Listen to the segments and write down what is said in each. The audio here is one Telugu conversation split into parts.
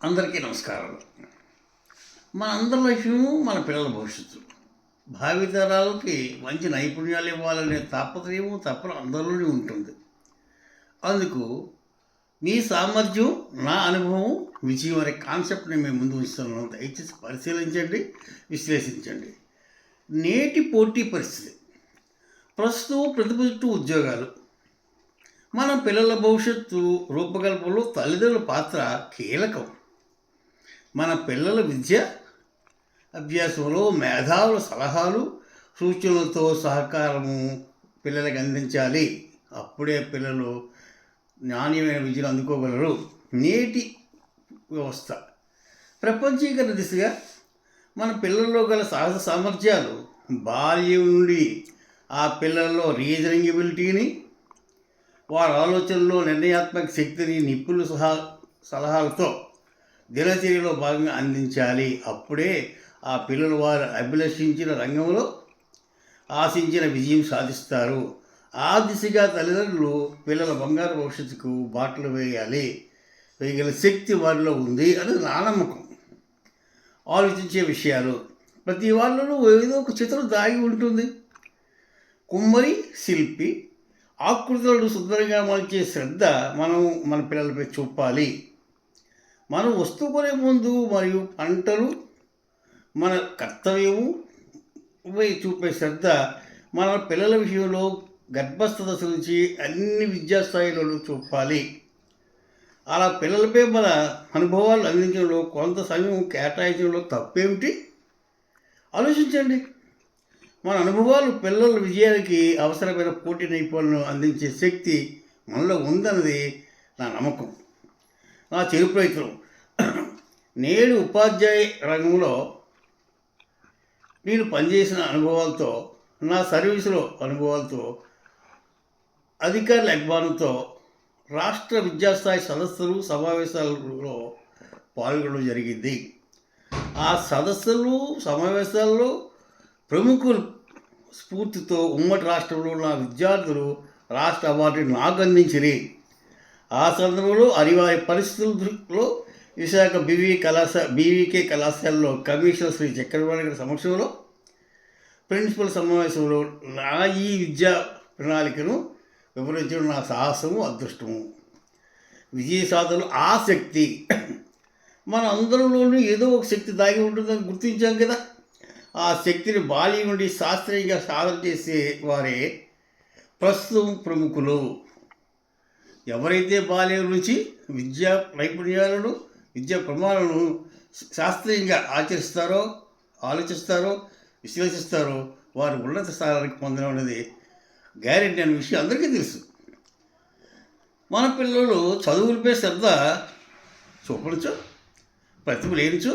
అందరికీ నమస్కారాలు. మన అందరి లక్ష్యము మన పిల్లల భవిష్యత్తు. భావితరాలకి మంచి నైపుణ్యాలు ఇవ్వాలనే తాపత్రయము తప్పన అందరిలోనే ఉంటుంది. అందుకు మీ సామర్థ్యం, నా అనుభవం, విజయం అనే కాన్సెప్ట్ని మేము ముందు ఉంచుతున్నాం. దయచేసి పరిశీలించండి, విశ్లేషించండి. నేటి పోటీ పరిస్థితి, ప్రస్తుతం ప్రతిభ ఉద్యోగాలు, మన పిల్లల భవిష్యత్తు రూపకల్పనలో తల్లిదండ్రుల పాత్ర కీలకం. మన పిల్లల విద్య అభ్యాసంలో మేధావుల సలహాలు, సూచనలతో సహకారము పిల్లలకు అందించాలి. అప్పుడే పిల్లలు నాణ్యమైన విద్యను అందుకోగలరు. నేటి వ్యవస్థ ప్రపంచీకరణ దిశగా మన పిల్లల్లో గల సహజ సామర్థ్యాలు బాల్యం నుండి ఆ పిల్లల్లో రీజనింగ్ ఎబిలిటీని, వారి ఆలోచనలో నిర్ణయాత్మక శక్తిని నిపుణుల సలహాలతో దినచర్యలో భాగంగా అందించాలి. అప్పుడే ఆ పిల్లలు వారు అభిలషించిన రంగంలో ఆశించిన విజయం సాధిస్తారు. ఆ దిశగా తల్లిదండ్రులు పిల్లల బంగారు భవిష్యత్తుకు బాటలు వేయగల శక్తి వారిలో ఉంది అని నా నమ్మకం. ఆలోచించే విషయాలు, ప్రతి వాళ్ళలో ఏదో ఒక చిత్రం దాగి ఉంటుంది. కుమ్మరి, శిల్పి ఆకృతులను సుందరంగా మలిచే శ్రద్ధ మనం మన పిల్లలపై చూపాలి. మనం వస్తువు కొనే ముందు మరియు పంటలు మన కర్తవ్యము చూపే శ్రద్ధ మన పిల్లల విషయంలో గర్భస్థ దశ నుంచి అన్ని విద్యాస్థాయిలలో చూపాలి. అలా పిల్లలపై మన అనుభవాలు అందించడంలో కొంత సమయం కేటాయించడంలో తప్పేమిటి? ఆలోచించండి. మన అనుభవాలు పిల్లల విజయానికి అవసరమైన పోటీ నైపుణ్యాలను అందించే శక్తి మనలో ఉందన్నది నా నమ్మకం, నా చిరు ప్రయత్నం. నేడు ఉపాధ్యాయ రంగంలో నేను పనిచేసిన అనుభవాలతో, నా సర్వీసులో అనుభవాలతో, అధికారుల అభిమానంతో రాష్ట్ర విద్యాస్థాయి సదస్సులు, సమావేశాలలో పాల్గొనడం జరిగింది. ఆ సదస్సులు, సమావేశాల్లో ప్రముఖుల స్ఫూర్తితో ఉమ్మడి రాష్ట్రంలో నా విద్యార్థులు రాష్ట్ర అవార్డుని నాకు అందించిరి. ఆ సందర్భంలో అనివార్య పరిస్థితుల్లో విశాఖ బీవీకే కళాశాలలో కమిషనర్ శ్రీ చక్రవర్తి గారి సమక్షంలో ప్రిన్సిపల్ సమావేశంలో నా ఈ విద్యా ప్రణాళికను వివరించడం నా సాహసము, అదృష్టము. విజయ సాధనలు ఆ శక్తి మన అందరిలోనూ ఏదో ఒక శక్తి దాగి ఉంటుందని గుర్తించాం కదా. ఆ శక్తిని బాల్యం నుండి శాస్త్రీయంగా సాధన చేసే వారే ప్రస్తుతం ప్రముఖులు. ఎవరైతే బాల్యం నుంచి విద్యా నైపుణ్యాలను, విద్యా ప్రమాణాలను శాస్త్రీయంగా ఆలోచిస్తారో, విశ్లేషిస్తారో వారు ఉన్నత స్థానానికి పొందడం అనేది గ్యారెంటీ అనే విషయం అందరికీ తెలుసు. మన పిల్లలు చదువులపై శ్రద్ధ చూపడచ్చు, ప్రతిభ లేనిచో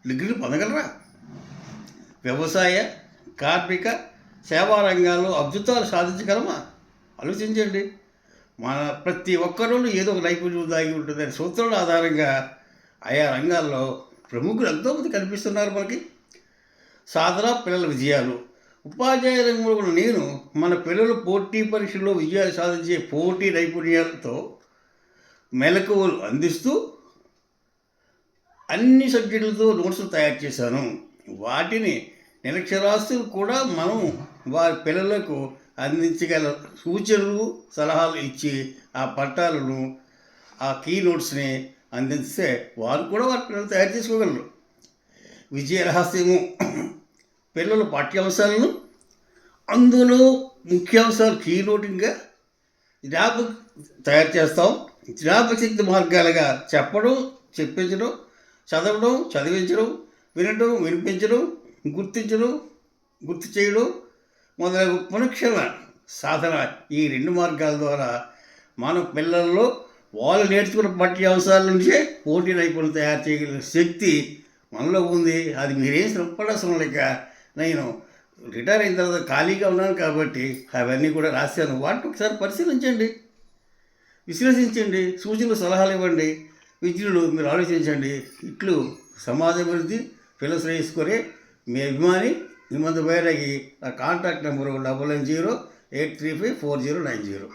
డిగ్రీలు పొందగలరా? వ్యవసాయ, కార్మిక, సేవా రంగాల్లో అద్భుతాలు సాధించగలమా? ఆలోచించండి. మన ప్రతి ఒక్కరిలో ఏదో ఒక నైపుణ్యం దాగి ఉంటుందని సూత్రాల ఆధారంగా ఆయా రంగాల్లో ప్రముఖులు ఎంతోమంది కనిపిస్తున్నారు మనకి. సాధన పిల్లల విజయాలు. ఉపాధ్యాయ రంగంలో కూడా నేను మన పిల్లలు పోటీ పరీక్షల్లో విజయాలు సాధించే పోటీ నైపుణ్యాలతో మెలకువలు అందిస్తూ అన్ని సబ్జెక్టులతో నోట్స్లు తయారు చేశాను. వాటిని నిరక్షరాస్యులు కూడా మనం వారి పిల్లలకు అందించగల సూచనలు, సలహాలు ఇచ్చి ఆ పట్టాలను, ఆ కీ నోట్స్ని అందిస్తే వారు కూడా వారి పిల్లలు తయారు చేసుకోగలరు. విజయ రహస్యము, పిల్లల పాఠ్యాంశాలను అందులో ముఖ్యాంశాలు కీ నోటింగ్గా తయారు చేస్తాం. జ్ఞాపకశక్తి మార్గాలుగా చెప్పడం, చెప్పించడం, చదవడం, చదివించడం, వినడం, వినిపించడం, గుర్తించడం, గుర్తు చేయడం మొదలగు పునక్షణ సాధన, ఈ 2 మార్గాల ద్వారా మన పిల్లల్లో వాళ్ళు నేర్చుకున్న పాఠ్యాంశాల నుంచే పోటీ నైపుణ్యం తయారు చేయగలిగిన శక్తి మనలో ఉంది. అది మీరేం శ్రమపడాల్సిన లేక నేను రిటైర్ అయిన తర్వాత ఖాళీగా ఉన్నాను కాబట్టి అవన్నీ కూడా రాశాను. వాటిని ఒకసారి పరిశీలించండి, విశ్లేషించండి, సూచనలు, సలహాలు ఇవ్వండి. విద్యులు మీరు ఆలోచించండి. ఇట్లు సమాజ అభివృద్ధి, పిల్లలు శ్రేయస్కోరే మీ అభిమాని హిమంత్ బైరాగి. నా కాంటాక్ట్ నెంబరు 9908354090.